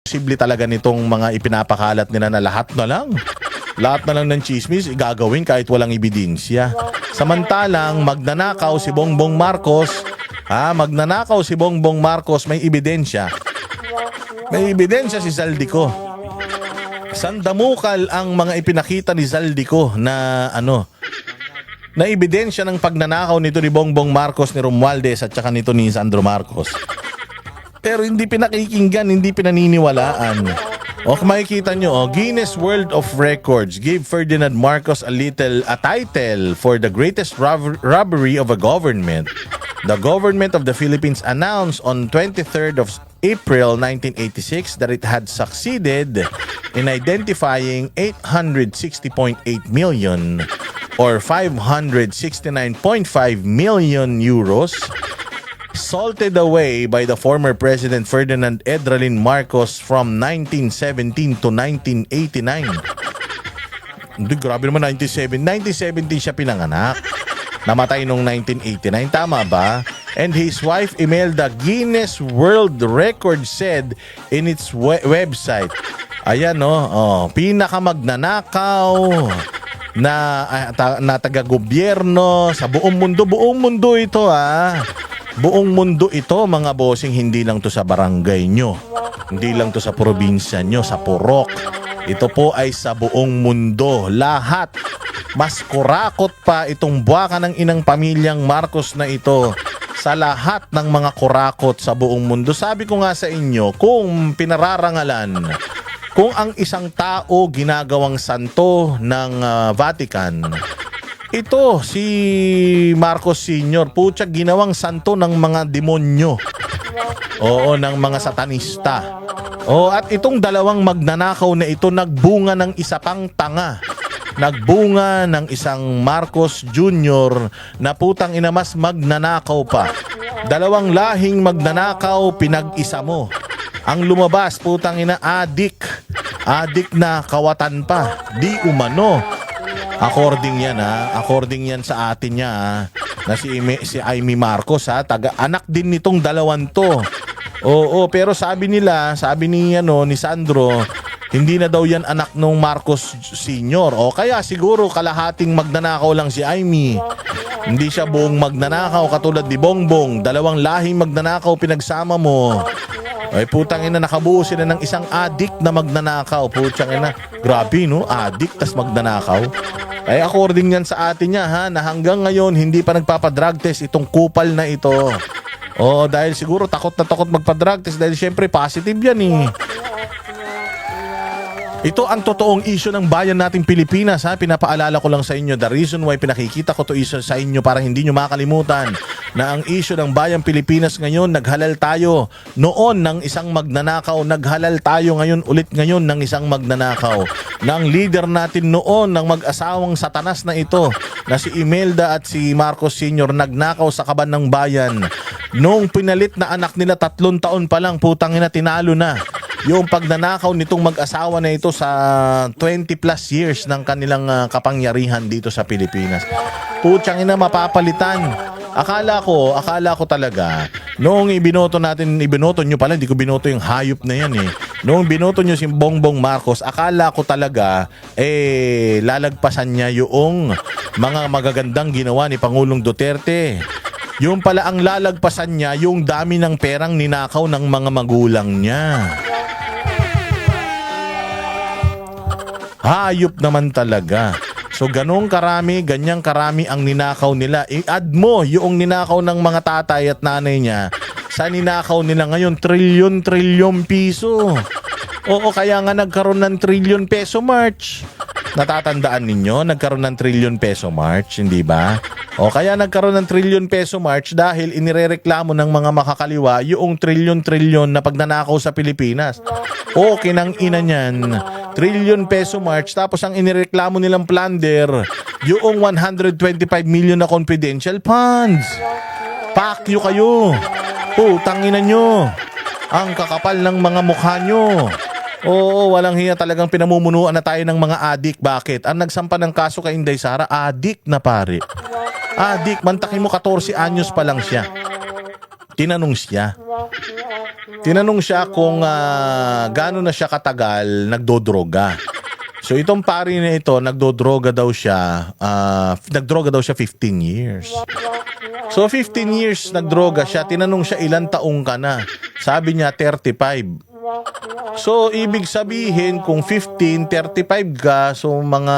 Posible talaga nitong mga ipinapakalat nila na lahat na lang ng chismis igagawin kahit walang ebidensya. Samantalang magnanakaw si Bongbong Marcos, may ebidensya. May ebidensya si Zaldico. Sandamukal ang mga ipinakita ni Zaldico na na ebidensya ng pagnanakaw nito ni Bongbong Marcos, ni Romualdez at saka nito ni Sandro Marcos. Pero hindi pinakikinggan, hindi pinaniniwalaan. O kung makikita nyo, Guinness World of Records gave Ferdinand Marcos a title for the greatest robbery of a government. The government of the Philippines announced on 23rd of April 1986 that it had succeeded in identifying 860.8 million or 569.5 million euros salted away by the former President Ferdinand Edralin Marcos from 1917 to 1989. Hindi, grabe naman 1917 siya pinanganak. Namatay noong 1989, tama ba? And his wife Imelda, Guinness World Record said in its website, ayan pinakamagnanakaw na taga-gobyerno sa buong mundo ito Buong mundo ito mga bossing, hindi lang to sa barangay nyo. Hindi lang to sa probinsya nyo, sa Purok. Ito po ay sa buong mundo. Lahat. Mas kurakot pa itong buwaka ng inang pamilyang Marcos na ito sa lahat ng mga kurakot sa buong mundo. Sabi ko nga sa inyo, kung pinararangalan, kung ang isang tao ginagawang santo ng Vatican, ito, si Marcos Sr., putya, ginawang santo ng mga demonyo. Oo, ng mga satanista. At itong dalawang magnanakaw na ito, nagbunga ng isa pang tanga. Nagbunga ng isang Marcos Jr. na putang ina mas magnanakaw pa. Dalawang lahing magnanakaw, pinag-isa mo. Ang lumabas, putang ina, adik na kawatan pa. Di umano. According yan sa atin niya na si Amy Marcos taga-anak din nitong dalawan to. Oo, pero sabi ni Sandro, hindi na daw yan anak ng Marcos Sr. O kaya siguro kalahating magnanakaw lang si Amy. Hindi siya buong magnanakaw katulad ni Bongbong. Dalawang lahing magnanakaw pinagsama mo. Ay putang ina, nakabuo sila ng isang addict na magnanakaw. Putang ina, grabe no, addict tas magnanakaw. Ay according yan sa atin niya na hanggang ngayon hindi pa nagpapadrug test itong kupal na ito. Dahil siguro takot na takot magpa-drug test dahil syempre positive yan Ito ang totoong issue ng bayan nating Pilipinas Pinapaalala ko lang sa inyo, the reason why pinakikita ko to issue sa inyo para hindi nyo makalimutan na ang issue ng bayang Pilipinas ngayon, naghalal tayo noon ng isang magnanakaw, naghalal tayo ngayon ng isang magnanakaw. Ng leader natin noon ng mag-asawang satanas na ito na si Imelda at si Marcos Sr. nagnakaw sa kaban ng bayan. Noong pinalit na anak nila 3 taon pa lang, putang ina, tinalo na yung pagnanakaw nitong mag-asawa na ito sa 20 plus years ng kanilang kapangyarihan dito sa Pilipinas. Putsang ina, mapapalitan. Akala ko talaga noong ibinoto nyo pala, hindi ko binoto yung hayop na yan Noong binoto nyo si Bongbong Marcos, akala ko talaga lalagpasan niya yung mga magagandang ginawa ni Pangulong Duterte. Yung pala ang lalagpasan niya yung dami ng perang ninakaw ng mga magulang niya. Hayop naman talaga. So ganyang karami ang ninakaw nila. I-add mo yung ninakaw ng mga tatay at nanay niya sa ninakaw nila ngayon, trilyon piso. Oo, kaya nga nagkaroon ng trilyon peso march. Natatandaan ninyo, nagkaroon ng trilyon peso march, hindi ba? O kaya nagkaroon ng trilyon peso march dahil inirereklamo ng mga makakaliwa yung trilyon na pagnanakaw sa Pilipinas. O kinang ina niyan, trilyon peso march, tapos ang inireklamo nilang plunder, yung 125 million na confidential funds. Pakyo kayo. Tanginan nyo. Ang kakapal ng mga mukha nyo. Oo, walang hiya, talagang pinamumunuan na tayo ng mga adik. Bakit? Ang nagsampa ng kaso kay Inday Sara, adik na pare. Adik, mantakin mo 14 anyos pa lang siya. tinanong siya. Tinanong siya kung gaano na siya katagal nagdodroga. So itong pari na ito, nagdodroga daw siya 15 years. So 15 years nagdroga siya, tinanong siya ilang taong ka na. Sabi niya 35. So ibig sabihin kung 15, 35 ka, so mga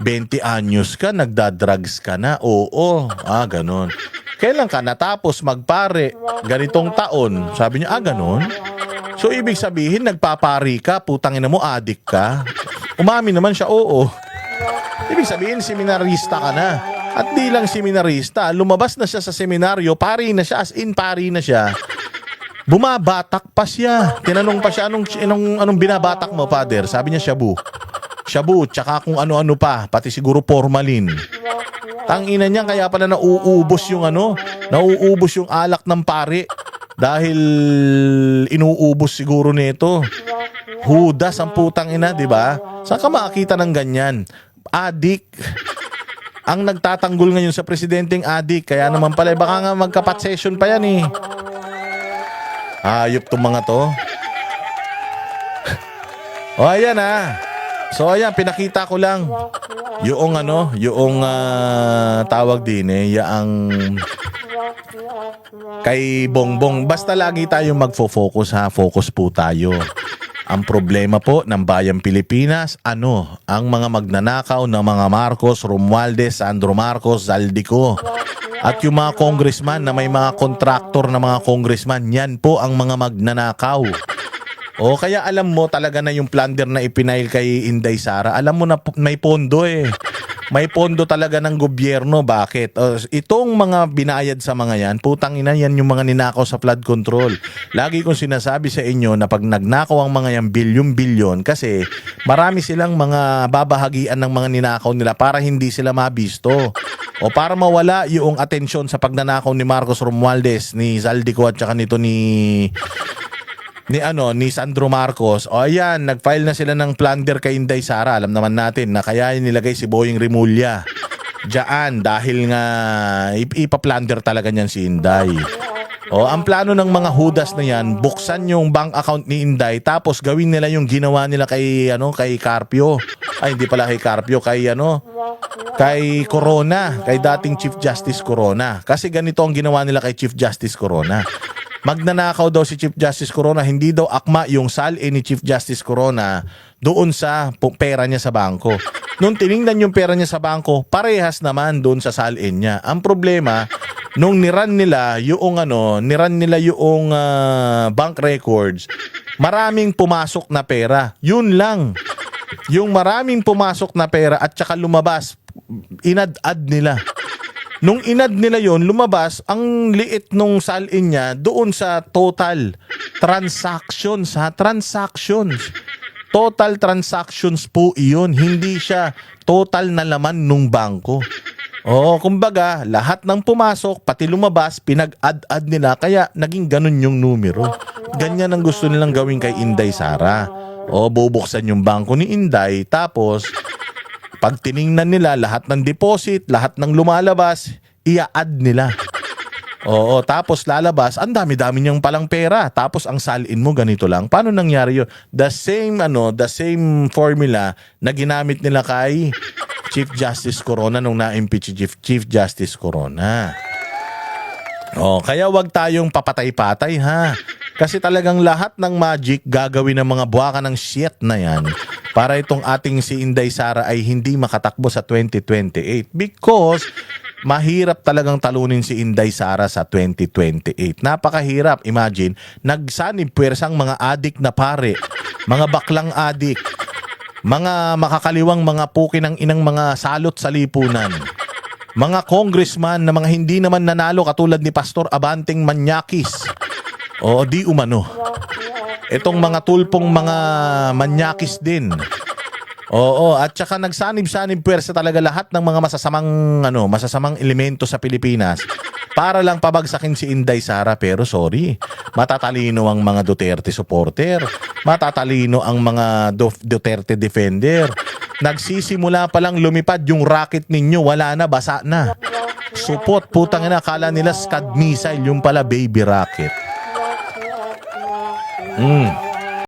20 anyos ka, nagdadrugs ka na. Oo, ganun. Kailan ka natapos magpare? Ganitong taon. Sabi niya, ganun. So ibig sabihin nagpapari ka, putangina mo, adik ka. Umamin naman siya, oo. Ibig sabihin seminarista ka na. At di lang seminarista, lumabas na siya sa seminaryo, pari na siya, as in pari na siya. Bumabatak pa siya. Tinanong pa siya, anong binabatak mo, father? Sabi niya, shabu. Shabu, tsaka kung ano-ano pa, pati siguro formalin. Tangina niya, kaya pala nauubos yung alak ng pari. Dahil inuubos siguro nito. Hudas ang putang ina, di ba? Saan ka makakita ng ganyan? Adik. Ang nagtatanggol ngayon sa presidenteng adik. Kaya naman pala, baka nga magkapat session pa yan eh. Ayop tong mga to. O ayan So ayan, pinakita ko lang yung tawag din yung kay Bongbong. Basta lagi tayong magfo-focus focus po tayo. Ang problema po ng bayang Pilipinas, ang mga magnanakaw ng mga Marcos, Romualdez, Sandro Marcos, Zaldico. At yung mga congressman na may mga kontraktor na mga congressman, yan po ang mga magnanakaw. O kaya alam mo talaga na yung plunder na ipinail kay Inday Sara, alam mo na may pondo eh. May pondo talaga ng gobyerno. Bakit? Itong mga binayad sa mga yan, putang ina, yan yung mga ninakaw sa flood control. Lagi kong sinasabi sa inyo na pag nagnakaw ang mga yan bilyon-bilyon, kasi marami silang mga babahagian ng mga ninakaw nila para hindi sila mabisto. O para mawala yung atensyon sa pagnanakaw ni Marcos Romualdez, ni Zaldico at saka nito ni Sandro Marcos. O ayan, nag-file na sila ng plunder kay Inday Sara. Alam naman natin na kaya nilagay si Boying Rimulya diyan dahil nga ipaplunder talaga niyan si Inday. O ang plano ng mga hudas na yan, buksan yung bank account ni Inday tapos gawin nila yung ginawa nila kay Carpio. Ay hindi pala kay Carpio, kay Corona, kay dating Chief Justice Corona. Kasi ganito ang ginawa nila kay Chief Justice Corona. Magnanakaw daw si Chief Justice Corona, hindi daw akma yung salin ni Chief Justice Corona doon sa pera niya sa bangko. Nung tiningnan yung pera niya sa bangko, parehas naman doon sa salin niya. Ang problema, nung niran nila yung bank records, maraming pumasok na pera. Yun lang. Yung maraming pumasok na pera at saka lumabas, inad-ad nila. Nung inad nila yon, lumabas ang liit nung salin niya doon sa total transactions. Total transactions po iyon. Hindi siya total na laman nung bangko. Kumbaga, lahat ng pumasok, pati lumabas, pinag-add nila. Kaya naging ganun yung numero. Ganyan ang gusto nilang gawin kay Inday Sara. Bubuksan yung bangko ni Inday, tapos pag tiningnan nila lahat ng deposit, lahat ng lumalabas, ia-add nila. Tapos lalabas, ang dami-dami niyang palang pera. Tapos ang salin mo ganito lang. Paano nangyari yun? The same formula na ginamit nila kay Chief Justice Corona nung na-impeach Chief Justice Corona. Kaya wag tayong papatay-patay ha. Kasi talagang lahat ng magic gagawin ng mga buwaka ng shit na yan para itong ating si Inday Sara ay hindi makatakbo sa 2028 because mahirap talagang talunin si Inday Sara sa 2028. Napakahirap. Imagine, nagsanib puwersang mga adik na pare, mga baklang adik, mga makakaliwang mga puki ng inang mga salot sa lipunan, mga congressman na mga hindi naman nanalo katulad ni Pastor Abanteng Manyakis. Di umano. Itong mga tulpong mga manyakis din. At saka nagsanib-sanib puwersa talaga lahat ng mga masasamang elemento sa Pilipinas para lang pabagsakin si Inday Sara. Pero sorry, matatalino ang mga Duterte supporter, matatalino ang mga Duterte defender. Nagsisimula pa lang lumipad yung rocket ninyo, wala na, basa na. Supot, putang ina, akala nila Scud missile, yung pala baby rocket.